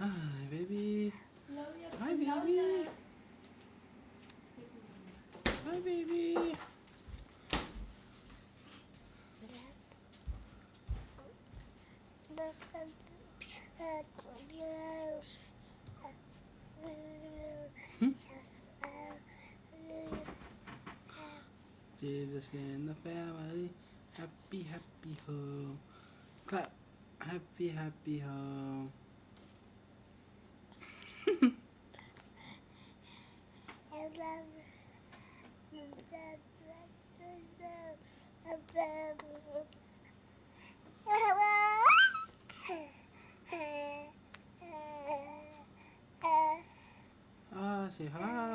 Hi, baby. Lola, Hi, baby. Lola. Hi, baby. Jesus and the family. Happy, happy home. Clap. Happy, happy home. Say hi.